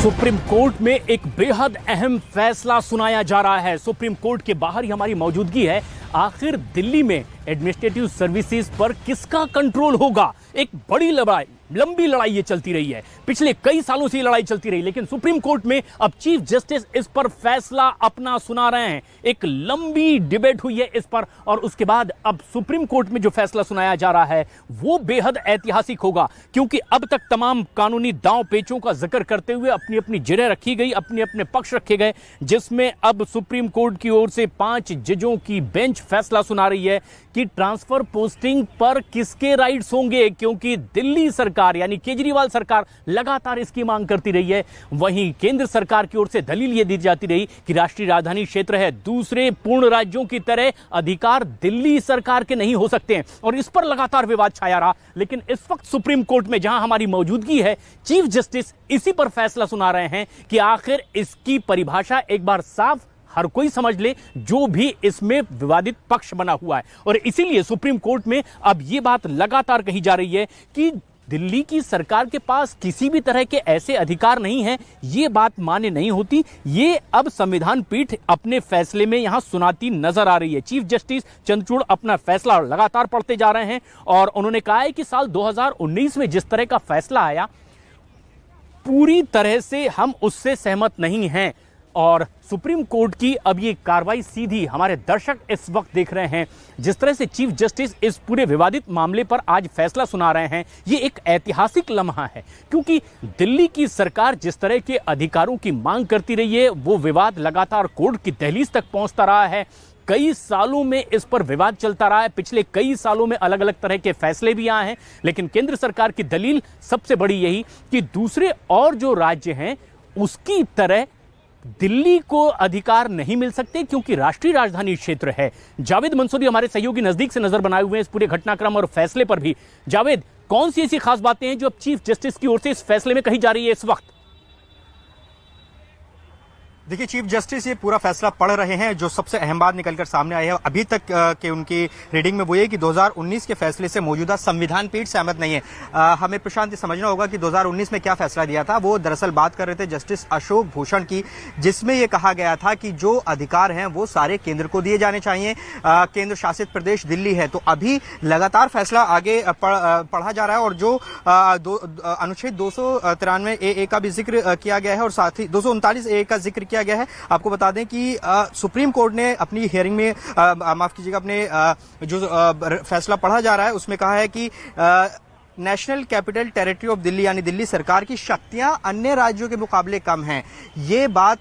Supreme court में एक बेहद अहम फैसला सुनाया जा रहा है। सुप्रीम कोर्ट के बाहर ही हमारी मौजूदगी है। आखिर दिल्ली में एडमिनिस्ट्रेटिव सर्विसेज पर किसका कंट्रोल होगा? एक बड़ी लंबी लड़ाई ये चलती रही है, पिछले कई सालों से ये लड़ाई चलती रही, लेकिन सुप्रीम कोर्ट में अब चीफ जस्टिस इस पर फैसला अपना सुना रहे हैं। एक लंबी डिबेट हुई है इस पर और उसके बाद अब सुप्रीम कोर्ट में जो फैसला सुनाया जा रहा है वो बेहद ऐतिहासिक होगा, क्योंकि अब तक तमाम कानूनी दांव पेचों का जिक्र करते हुए अपनी अपनी जगह रखी गई, अपने अपने पक्ष रखे गए, जिसमें अब सुप्रीम कोर्ट की ओर से 5 जजों की बेंच फैसला सुना रही है कि ट्रांसफर पोस्टिंग पर किसके राइट्स होंगे, क्योंकि दिल्ली सरकार यानी केजरीवाल सरकार लगातार इसकी मांग करती रही है। वहीं केंद्र सरकार की ओर से दलील यह दी जाती रही कि राष्ट्रीय राजधानी क्षेत्र है, दूसरे पूर्ण राज्यों की तरह अधिकार दिल्ली सरकार के नहीं हो सकते हैं, और इस पर लगातार विवाद छाया रहा। लेकिन इस वक्त सुप्रीम कोर्ट में जहां हमारी मौजूदगी है, चीफ जस्टिस इसी पर फैसला सुना रहे हैं कि आखिर इसकी परिभाषा एक बार साफ हर कोई समझ ले जो भी इसमें विवादित पक्ष बना हुआ है। और इसीलिए सुप्रीम कोर्ट में अब यह बात लगातार कही जा रही है कि दिल्ली की सरकार के पास किसी भी तरह के ऐसे अधिकार नहीं है। यह बात मान्य नहीं होती। ये अब संविधान पीठ अपने फैसले में यहां सुनाती नजर आ रही है। चीफ जस्टिस चंद्रचूड़ अपना फैसला लगातार पढ़ते जा रहे हैं और उन्होंने कहा है कि साल 2019 में जिस तरह का फैसला आया, पूरी तरह से हम उससे सहमत नहीं हैं। और सुप्रीम कोर्ट की अब ये कार्रवाई सीधी हमारे दर्शक इस वक्त देख रहे हैं, जिस तरह से चीफ जस्टिस इस पूरे विवादित मामले पर आज फैसला सुना रहे हैं, ये एक ऐतिहासिक लम्हा है, क्योंकि दिल्ली की सरकार जिस तरह के अधिकारों की मांग करती रही है, वो विवाद लगातार कोर्ट की दहलीज तक पहुंचता रहा है। कई सालों में इस पर विवाद चलता रहा है, पिछले कई सालों में अलग अलग तरह के फैसले भी आए हैं, लेकिन केंद्र सरकार की दलील सबसे बड़ी यही कि दूसरे और जो राज्य हैं उसकी तरह दिल्ली को अधिकार नहीं मिल सकते, क्योंकि राष्ट्रीय राजधानी क्षेत्र है। जावेद मंसूरी हमारे सहयोगी नजदीक से नजर बनाए हुए हैं इस पूरे घटनाक्रम और फैसले पर भी। जावेद, कौन सी ऐसी खास बातें हैं जो अब चीफ जस्टिस की ओर से इस फैसले में कही जा रही है इस वक्त? देखिए, चीफ जस्टिस ये पूरा फैसला पढ़ रहे हैं। जो सबसे अहम बात निकलकर सामने आई है अभी तक के उनकी रीडिंग में वो ये कि 2019 के फैसले से मौजूदा संविधान पीठ सहमत नहीं है। हमें प्रशांत ये समझना होगा कि 2019 में क्या फैसला दिया था। वो दरअसल बात कर रहे थे जस्टिस अशोक भूषण की, जिसमें ये कहा गया था कि जो अधिकार हैं वो सारे केंद्र को दिए जाने चाहिए। केंद्र शासित प्रदेश दिल्ली है। तो अभी लगातार फैसला आगे पढ़ा जा रहा है और जो अनुच्छेद 293 ए का भी जिक्र किया गया है और साथ ही 239 ए का जिक्र किया गया है। आपको बता दें कि सुप्रीम कोर्ट ने अपनी हियरिंग में माफ कीजिएगा, अपने जो फैसला पढ़ा जा रहा है उसमें कहा है कि national capital territory of Delhi यानी दिल्ली सरकार की शक्तियां अन्य राज्यों के मुकाबले कम हैं। ये बात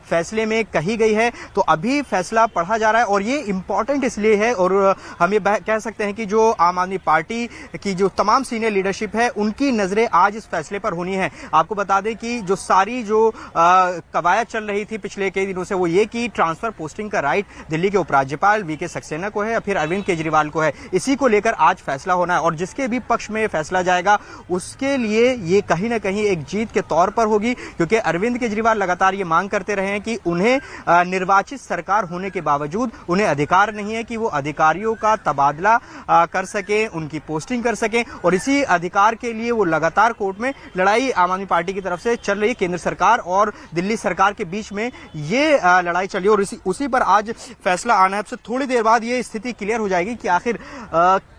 फैसले में कही गई है। तो अभी फैसला पढ़ा जा रहा है और ये इंपॉर्टेंट इसलिए है, और हम ये कह सकते हैं कि जो आम आदमी पार्टी की जो तमाम सीनियर लीडरशिप है उनकी नजरें आज इस फैसले पर होनी है। आपको बता दें कि जो सारी जो कवायद चल रही थी पिछले कई दिनों से, वो ये कि ट्रांसफर पोस्टिंग का राइट दिल्ली के उपराज्यपाल वीके सक्सेना को है या फिर अरविंद केजरीवाल को है। इसी को लेकर आज फैसला होना है और जिसके भी पक्ष में फैसला जाएगा उसके लिए ये कहीं ना कहीं एक जीत के तौर पर होगी, क्योंकि अरविंद केजरीवाल लगातार ये मांग करते रहे हैं कि उन्हें निर्वाचित सरकार होने के बावजूद उन्हें अधिकार नहीं है कि वो अधिकारियों का तबादला कर सके, उनकी पोस्टिंग कर सके, और इसी अधिकार के लिए वो लगातार कोर्ट में लड़ाई आम आदमी पार्टी की तरफ से चल रही है। केंद्र सरकार और दिल्ली सरकार के बीच में ये लड़ाई चल रही है और उसी पर आज फैसला आना है। अब थोड़ी देर बाद ये स्थिति क्लियर हो जाएगी कि आखिर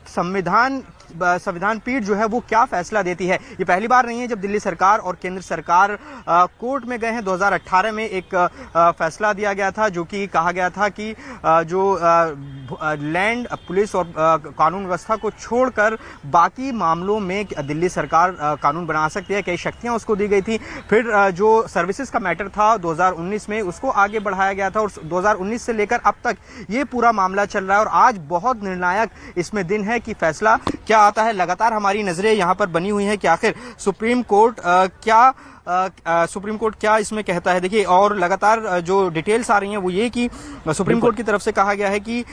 संविधान पीठ जो है वो क्या फैसला देती है। ये पहली बार नहीं है जब दिल्ली सरकार और केंद्र सरकार कोर्ट में गए हैं। 2018 में एक फैसला दिया गया था जो कि कहा गया था कि जो लैंड पुलिस और कानून व्यवस्था को छोड़कर बाकी मामलों में दिल्ली सरकार कानून बना सकती है, कई शक्तियां उसको दी गई थी। फिर जो सर्विसेज का मैटर था 2019 में, उसको आगे बढ़ाया गया था और 2019 से लेकर अब तक ये पूरा मामला चल रहा है और आज बहुत निर्णायक इसमें दिन है कि फैसला क्या आता है। लगातार हमारी नजरें यहां पर बनी हुई हैं कि आखिर सुप्रीम कोर्ट क्या इसमें कहता है। देखिए, और लगातार जो डिटेल्स आ रही हैं वो ये कि सुप्रीम कोर्ट की तरफ से कहा गया है कि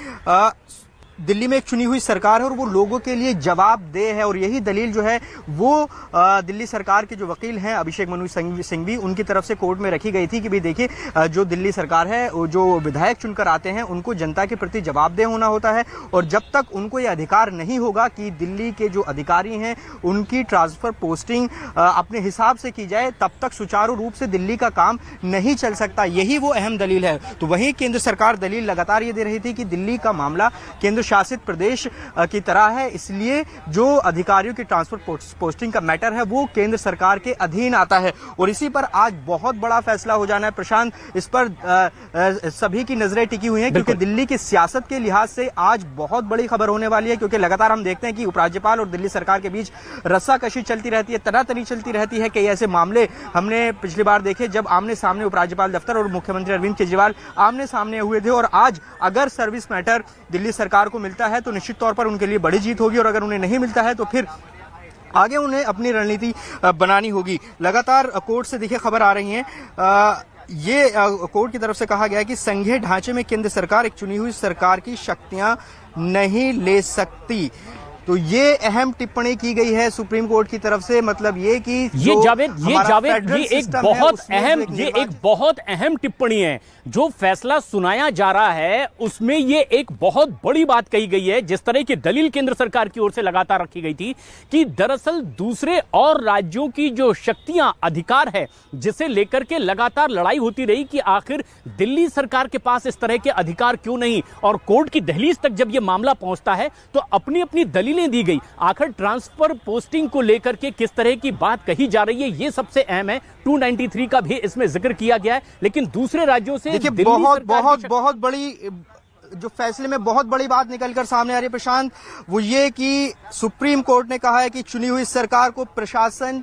दिल्ली में एक चुनी हुई सरकार है और वो लोगों के लिए जवाबदेह है, और यही दलील जो है वो दिल्ली सरकार के जो वकील हैं अभिषेक मनु सिंघवी उनकी तरफ से कोर्ट में रखी गई थी कि भाई देखिए जो दिल्ली सरकार है जो विधायक चुनकर आते हैं उनको जनता के प्रति जवाबदेह होना होता है, और जब तक उनको ये अधिकार नहीं होगा कि दिल्ली के जो अधिकारी हैं उनकी ट्रांसफर पोस्टिंग अपने हिसाब से की जाए, तब तक सुचारू रूप से दिल्ली का काम नहीं चल सकता। यही वो अहम दलील है। तो वही केंद्र सरकार दलील लगातार ये दे रही थी कि दिल्ली का मामला केंद्र शासित प्रदेश की तरह है, इसलिए जो अधिकारियों की ट्रांसफर पोस्टिंग का मैटर है वो केंद्र सरकार के अधीन आता है, और इसी पर आज बहुत बड़ा फैसला हो जाना है। प्रशांत, इस पर सभी की नजरें टिकी हुई हैं क्योंकि दिल्ली की सियासत के लिहाज से आज बहुत बड़ी खबर होने वाली है, क्योंकि लगातार हम देखते हैं कि उपराज्यपाल और दिल्ली सरकार के बीच रस्साकशी चलती रहती है, तनातनी चलती रहती है। कई ऐसे मामले हमने पिछली बार देखे जब आमने सामने उपराज्यपाल दफ्तर और मुख्यमंत्री अरविंद केजरीवाल आमने सामने हुए थे, और आज अगर सर्विस मैटर दिल्ली सरकार को मिलता है तो निश्चित तौर पर उनके लिए बड़ी जीत होगी, और अगर उन्हें नहीं मिलता है तो फिर आगे उन्हें अपनी रणनीति बनानी होगी। लगातार कोर्ट से देखिए खबर आ रही है, ये कोर्ट की तरफ से कहा गया है कि संघीय ढांचे में केंद्र सरकार एक चुनी हुई सरकार की शक्तियां नहीं ले सकती। तो ये अहम टिप्पणी की गई है सुप्रीम कोर्ट की तरफ से, मतलब ये कि ये एक बहुत अहम टिप्पणी है। जो फैसला सुनाया जा रहा है उसमें ये एक बहुत बड़ी बात कही गई है, जिस तरह की दलील केंद्र सरकार की ओर से लगातार रखी गई थी कि दरअसल दूसरे और राज्यों की जो शक्तियां, अधिकार है, जिसे लेकर के लगातार लड़ाई होती रही कि आखिर दिल्ली सरकार के पास इस तरह के अधिकार क्यों नहीं, और कोर्ट की दहलीज तक जब यह मामला पहुंचता है तो अपनी अपनी दलीलें दी गई। आखिर ट्रांसफर पोस्टिंग को लेकर के किस तरह की बात कही जा रही है ये सबसे अहम है। 293 का भी इसमें जिक्र किया गया है, लेकिन दूसरे राज्यों से देखिए बहुत बड़ी जो फैसले में बहुत बड़ी बात निकलकर सामने आ रही है प्रशांत, वो ये कि सुप्रीम कोर्ट ने कहा है कि चुनी हुई सरकार को प्रशासन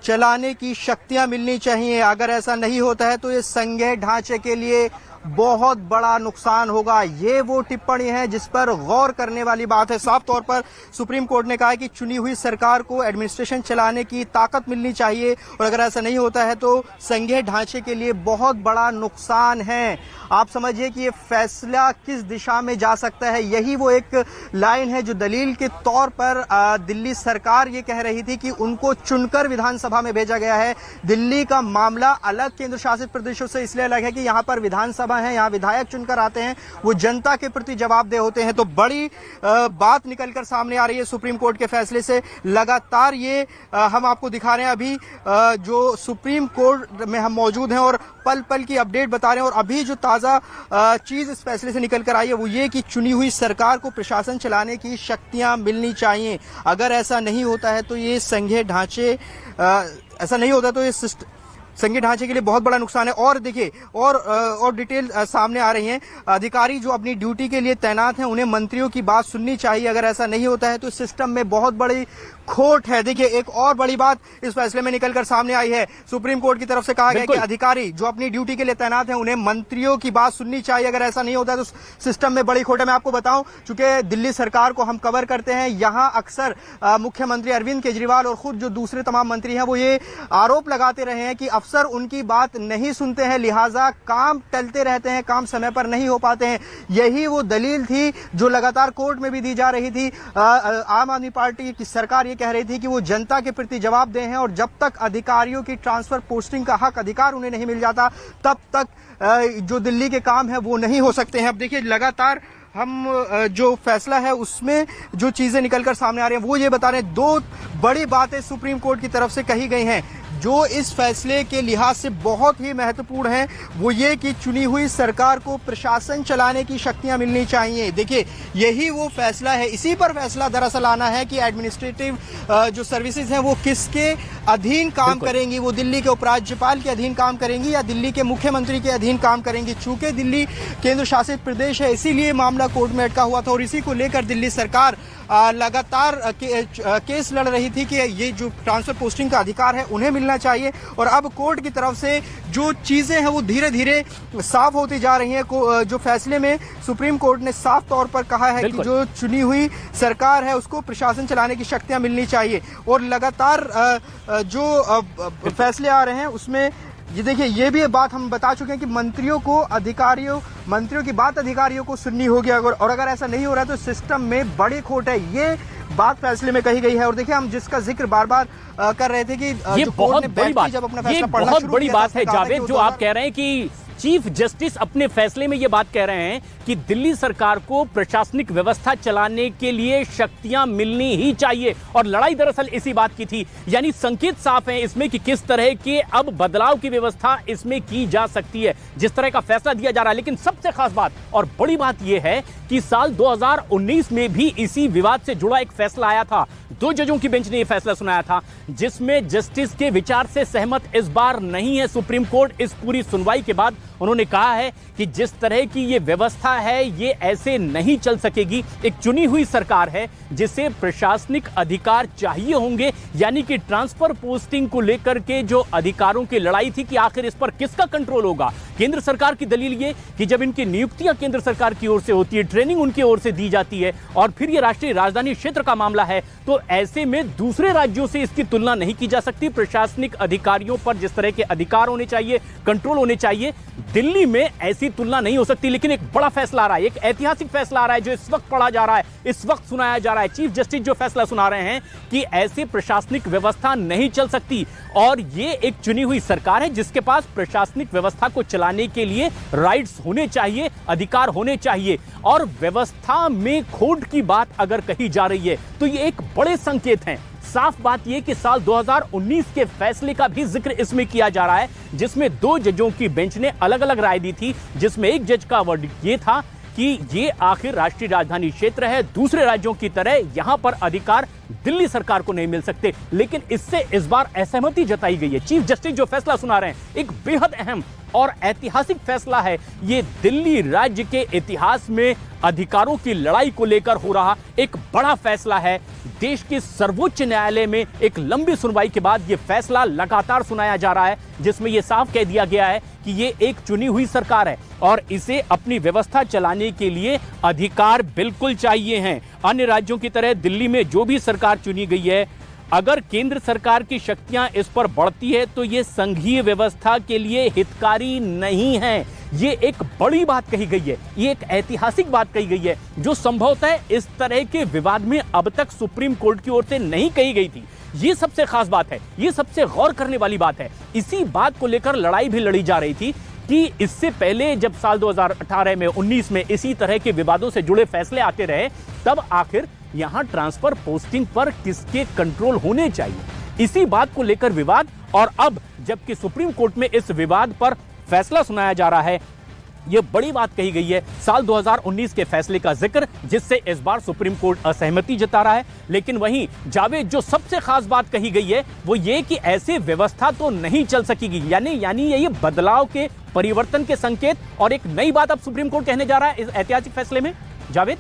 चलाने की शक्तियां मिलनी चाहिए। अगर ऐसा नहीं होता है तो ये संघीय ढांचे के लिए बहुत बड़ा नुकसान होगा। ये वो टिप्पणी है जिस पर गौर करने वाली बात है। साफ तौर पर सुप्रीम कोर्ट ने कहा है कि चुनी हुई सरकार को एडमिनिस्ट्रेशन चलाने की ताकत मिलनी चाहिए, और अगर ऐसा नहीं होता है तो संघीय ढांचे के लिए बहुत बड़ा नुकसान है। आप समझिए कि ये फैसला किस दिशा में जा सकता है। यही वो एक लाइन है जो दलील के तौर पर दिल्ली सरकार ये कह रही थी कि उनको चुनकर विधानसभा में भेजा गया है। दिल्ली का मामला अलग केंद्र शासित प्रदेशों से इसलिए अलग है कि यहाँ पर विधानसभा है, यहाँ विधायक चुनकर आते हैं, वो जनता के प्रति जवाबदेह होते हैं। तो बड़ी बात निकलकर सामने आ रही है सुप्रीम कोर्ट के फैसले से। लगातार ये हम आपको दिखा रहे हैं अभी जो सुप्रीम कोर्ट में हम मौजूद हैं और पल पल की अपडेट बता रहे हैं। और अभी जो ताजा चीज इस फैसले से निकल कर आई है वो ये कि चुनी हुई सरकार को प्रशासन चलाने की शक्तियां मिलनी चाहिए। अगर ऐसा नहीं होता है तो ये संघीय ढांचे ऐसा नहीं होता तो ये संघीय ढांचे के लिए बहुत बड़ा नुकसान है। और देखिए और डिटेल सामने आ रही हैं। अधिकारी जो अपनी ड्यूटी के लिए तैनात हैं उन्हें मंत्रियों की बात सुननी चाहिए। अगर ऐसा नहीं होता है तो सिस्टम में बहुत बड़ी खोट है। देखिए एक और बड़ी बात इस फैसले में निकलकर सामने आई है। सुप्रीम कोर्ट की तरफ से कहा गया कि अधिकारी जो अपनी ड्यूटी के लिए तैनात हैं उन्हें मंत्रियों की बात सुननी चाहिए। अगर ऐसा नहीं होता है तो सिस्टम में बड़ी खोट है। मैं आपको बताऊं, चूंकि दिल्ली सरकार को हम कवर करते हैं, यहां अक्सर मुख्यमंत्री अरविंद केजरीवाल और खुद जो दूसरे तमाम मंत्री हैं वो ये आरोप लगाते रहे हैं कि अफसर उनकी बात नहीं सुनते हैं, लिहाजा काम टलते रहते हैं, काम समय पर नहीं हो पाते हैं। यही वो दलील थी जो लगातार कोर्ट में भी दी जा रही थी। आम आदमी पार्टी की सरकार कह रही थी कि वो जनता के प्रति जवाबदेह हैं, और जब तक अधिकारियों की ट्रांसफर पोस्टिंग का हक अधिकार उन्हें नहीं मिल जाता तब तक जो दिल्ली के काम है वो नहीं हो सकते हैं। अब देखिए लगातार हम जो फैसला है उसमें जो चीजें निकलकर सामने आ रही हैं वो ये बता रहे हैं। दो बड़ी बातें सुप्रीम कोर्ट की तरफ से कही गई हैं जो इस फैसले के लिहाज से बहुत ही महत्वपूर्ण है। वो ये कि चुनी हुई सरकार को प्रशासन चलाने की शक्तियां मिलनी चाहिए। देखिए यही वो फैसला है। इसी पर फैसला दरअसल आना है कि एडमिनिस्ट्रेटिव जो सर्विसेज हैं वो किसके अधीन काम करेंगी। वो दिल्ली के उपराज्यपाल के अधीन काम करेंगी या दिल्ली के मुख्यमंत्री के अधीन काम करेंगी। चूंकि दिल्ली केंद्र शासित प्रदेश है इसीलिए मामला कोर्ट में अटका हुआ था, और इसी को लेकर दिल्ली सरकार लगातार केस लड़ रही थी कि ये जो ट्रांसफर पोस्टिंग का अधिकार है उन्हें मिलना चाहिए। और अब कोर्ट की तरफ से जो चीजें हैं वो धीरे धीरे साफ होती जा रही हैं। जो फैसले में सुप्रीम कोर्ट ने साफ तौर पर कहा है कि जो चुनी हुई सरकार है उसको प्रशासन चलाने की शक्तियां मिलनी चाहिए। और लगातार जो फैसले आ रहे हैं उसमें ये देखिए, ये भी बात हम बता चुके हैं कि मंत्रियों की बात अधिकारियों को सुननी होगी, और अगर ऐसा नहीं हो रहा है तो सिस्टम में बड़ी खोट है, ये बात फैसले में कही गई है। और देखिए, हम जिसका जिक्र बार बार कर रहे थे कि ये बहुत बड़ी बात, जब अपना ये फैसला बहुत बड़ी बात है जावेद, जो आप कह रहे हैं कि चीफ जस्टिस अपने फैसले में यह बात कह रहे हैं कि दिल्ली सरकार को प्रशासनिक व्यवस्था चलाने के लिए शक्तियां मिलनी ही चाहिए, और लड़ाई दरअसल इसी बात की थी। यानी संकेत साफ है इसमें कि किस तरह के अब बदलाव की व्यवस्था इसमें की जा सकती है, जिस तरह का फैसला दिया जा रहा है। लेकिन सबसे खास बात और बड़ी बात यह है कि साल 2019 में भी इसी विवाद से जुड़ा एक फैसला आया था। 2 जजों की बेंच ने यह फैसला सुनाया था, जिसमें जस्टिस के विचार से सहमत इस बार नहीं है सुप्रीम कोर्ट। इस पूरी सुनवाई के बाद उन्होंने कहा है कि जिस तरह की ये व्यवस्था है ये ऐसे नहीं चल सकेगी। एक चुनी हुई सरकार है जिसे प्रशासनिक अधिकार चाहिए होंगे, यानी कि ट्रांसफर पोस्टिंग को लेकर के जो अधिकारों की लड़ाई थी कि आखिर इस पर किसका कंट्रोल होगा। केंद्र सरकार की दलील ये कि जब इनकी नियुक्तियां केंद्र सरकार की ओर से होती है, ट्रेनिंग उनकी ओर से दी जाती है, और फिर ये राष्ट्रीय राजधानी क्षेत्र का मामला है, तो ऐसे में दूसरे राज्यों से इसकी तुलना नहीं की जा सकती। प्रशासनिक अधिकारियों पर जिस तरह के अधिकार होने चाहिए, कंट्रोल होने चाहिए, दिल्ली में ऐसी तुलना नहीं हो सकती। लेकिन एक बड़ा फैसला आ रहा है, एक ऐतिहासिक फैसला आ रहा है जो इस वक्त पढ़ा जा रहा है, इस वक्त सुनाया जा रहा है। चीफ जस्टिस जो फैसला सुना रहे हैं कि ऐसी प्रशासनिक व्यवस्था नहीं चल सकती, और ये एक चुनी हुई सरकार है जिसके पास प्रशासनिक व्यवस्था को चलाने के लिए राइट्स होने चाहिए, अधिकार होने चाहिए। और व्यवस्था में खोट की बात अगर कही जा रही है तो ये एक बड़े संकेत हैं। साफ बात यह कि साल 2019 के फैसले का भी जिक्र इसमें किया जा रहा है, जिसमें 2 जजों की बेंच ने अलग अलग राय दी थी, जिसमें एक जज का वर्डिक्ट ये था कि ये आखिर राष्ट्रीय राजधानी क्षेत्र है, दूसरे राज्यों की तरह यहां पर अधिकार दिल्ली सरकार को नहीं मिल सकते। लेकिन इससे इस बार असहमति जताई गई है। चीफ जस्टिस जो फैसला सुना रहे हैं एक बेहद अहम और ऐतिहासिक फैसला है। ये दिल्ली राज्य के इतिहास में अधिकारों की लड़ाई को लेकर हो रहा एक बड़ा फैसला है। देश के सर्वोच्च न्यायालय में एक लंबी सुनवाई के बाद यह फैसला लगातार सुनाया जा रहा है, जिसमें यह साफ कह दिया गया है कि ये एक चुनी हुई सरकार है और इसे अपनी व्यवस्था चलाने के लिए अधिकार बिल्कुल चाहिए हैं। अन्य राज्यों की तरह दिल्ली में जो भी सरकार चुनी गई है, अगर केंद्र सरकार की शक्तियां इस पर बढ़ती है तो ये संघीय व्यवस्था के लिए हितकारी नहीं है। ये एक बड़ी बात कही गई है, ये एक ऐतिहासिक बात कही गई है, जो संभवतः इस तरह के विवाद में अब तक सुप्रीम कोर्ट की ओर से नहीं कही गई थी। ये सबसे खास बात है, ये सबसे गौर करने वाली बात है। इसी बात को लेकर लड़ाई भी लड़ी जा रही थी कि इससे पहले जब साल 2018 में 19 में इसी तरह के विवादों से जुड़े फैसले आते रहे, तब आखिर यहां ट्रांसफर पोस्टिंग पर किसके कंट्रोल होने चाहिए, इसी बात को लेकर विवाद। और अब जबकि सुप्रीम कोर्ट में इस विवाद पर फैसला सुनाया जा रहा है, यह बड़ी बात कही गई है साल 2019 के फैसले का जिक्र, जिससे इस बार सुप्रीम कोर्ट असहमति जता रहा है। लेकिन वहीं जावेद, जो सबसे खास बात कही गई है वो ये कि ऐसे व्यवस्था तो नहीं चल सकेगी, यानी ये बदलाव के, परिवर्तन के संकेत और एक नई बात अब सुप्रीम कोर्ट कहने जा रहा है इस ऐतिहासिक फैसले में। जावेद,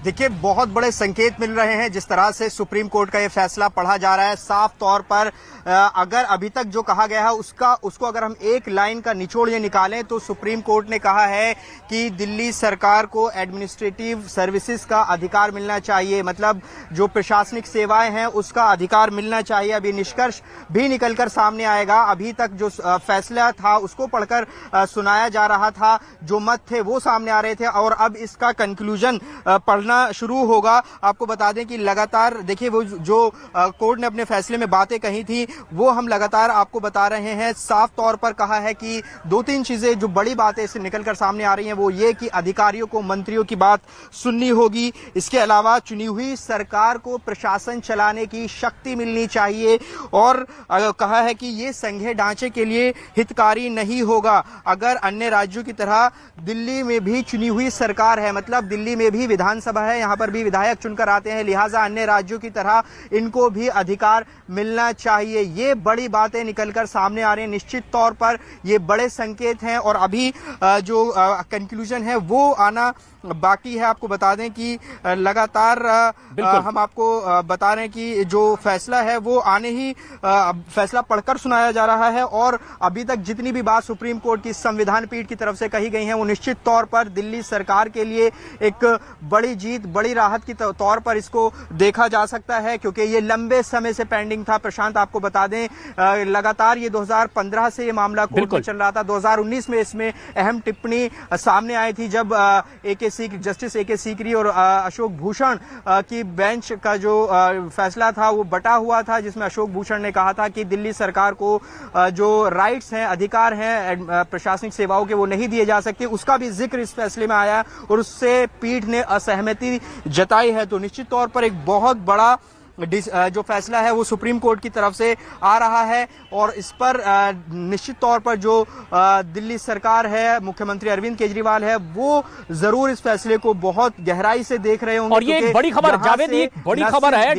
देखिए, बहुत बड़े संकेत मिल रहे हैं जिस तरह से सुप्रीम कोर्ट का यह फैसला पढ़ा जा रहा है। साफ तौर पर अगर अभी तक जो कहा गया है उसको अगर हम एक लाइन का निचोड़ ये निकालें तो सुप्रीम कोर्ट ने कहा है कि दिल्ली सरकार को एडमिनिस्ट्रेटिव सर्विसेज का अधिकार मिलना चाहिए, मतलब जो प्रशासनिक सेवाएं हैं उसका अधिकार मिलना चाहिए। अभी निष्कर्ष भी निकलकर सामने आएगा। अभी तक जो फैसला था उसको पढ़कर सुनाया जा रहा था, जो मत थे वो सामने आ रहे थे, और अब इसका कंक्लूजन पढ़ना शुरू होगा। आपको बता दें कि लगातार देखिए वो जो कोर्ट ने अपने फैसले में बातें कही थी वो हम लगातार आपको बता रहे हैं। साफ तौर पर कहा है कि 2-3 चीजें जो बड़ी बातें इससे निकलकर सामने आ रही हैं वो ये कि अधिकारियों को मंत्रियों की बात सुननी होगी। इसके अलावा चुनी हुई सरकार को प्रशासन चलाने की शक्ति मिलनी चाहिए, और कहा है कि ये संघीय ढांचे के लिए हितकारी नहीं होगा। अगर अन्य राज्यों की तरह दिल्ली में भी चुनी हुई सरकार है, मतलब दिल्ली में भी विधानसभा है, यहाँ पर भी विधायक चुनकर आते हैं, लिहाजा अन्य राज्यों की तरह इनको भी अधिकार मिलना चाहिए। ये बड़ी बातें निकलकर सामने आ रही हैं। निश्चित तौर पर ये बड़े संकेत हैं, और अभी जो कंक्लूजन है वो आना बाकी है। आपको बता दें कि लगातार हम आपको बता रहे हैं कि जो फैसला है वो आने ही फैसला पढ़कर सुनाया जा रहा है और अभी तक जितनी भी बात सुप्रीम कोर्ट की संविधान पीठ की तरफ से कही गई है वो निश्चित तौर पर दिल्ली सरकार के लिए एक बड़ी जीत, बड़ी राहत की तौर पर इसको देखा जा सकता है, क्योंकि ये लंबे समय से पेंडिंग था। प्रशांत, आपको बता दें लगातार ये 2015 से ये मामला कोर्ट में चल रहा था। 2019 में इसमें अहम टिप्पणी सामने आई थी जब जस्टिस ए के सीकरी और अशोक भूषण की बेंच का जो फैसला था वो बटा हुआ था, जिसमें अशोक भूषण ने कहा था कि दिल्ली सरकार को जो राइट्स हैं, अधिकार हैं प्रशासनिक सेवाओं के, वो नहीं दिए जा सकते। उसका भी जिक्र इस फैसले में आया और उससे पीठ ने असहमति जताई है। तो निश्चित तौर पर एक बहुत बड़ा जो फैसला है वो सुप्रीम कोर्ट की तरफ से आ रहा है और इस पर निश्चित तौर पर जो दिल्ली सरकार है, मुख्यमंत्री अरविंद केजरीवाल है, वो जरूर इस फैसले को बहुत गहराई से देख रहे होंगे। और ये एक बड़ी खबर, जावेद, एक बड़ी खबर है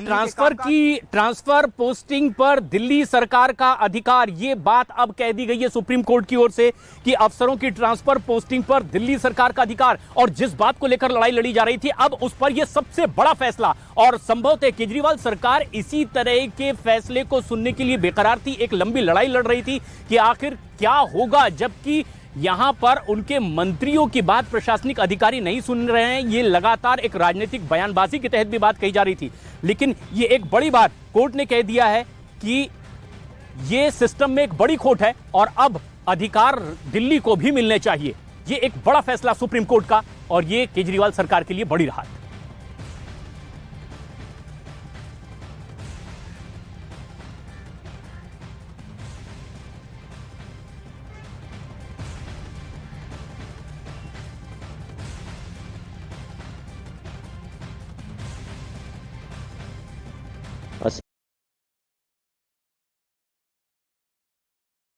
ट्रांसफर पोस्टिंग पर दिल्ली सरकार का अधिकार। ये बात अब कह दी गई है सुप्रीम कोर्ट की ओर से कि अफसरों की ट्रांसफर पोस्टिंग पर दिल्ली सरकार का अधिकार। और जिस बात को लेकर लड़ाई लड़ी जा रही थी, अब उस पर यह सबसे बड़ा फैसला, और संभवतः केजरीवाल सरकार इसी तरह के फैसले को सुनने के लिए बेकरार थी, एक लंबी लड़ाई लड़ रही थी कि आखिर क्या होगा, जबकि यहां पर उनके मंत्रियों की बात प्रशासनिक अधिकारी नहीं सुन रहे हैं। ये लगातार एक राजनीतिक बयानबाजी के तहत भी बात कही जा रही थी, लेकिन ये एक बड़ी बात कोर्ट ने कह दिया है कि ये सिस्टम में एक बड़ी खोट है और अब अधिकार दिल्ली को भी मिलने चाहिए। ये एक बड़ा फैसला सुप्रीम कोर्ट का और ये केजरीवाल सरकार के लिए बड़ी राहत।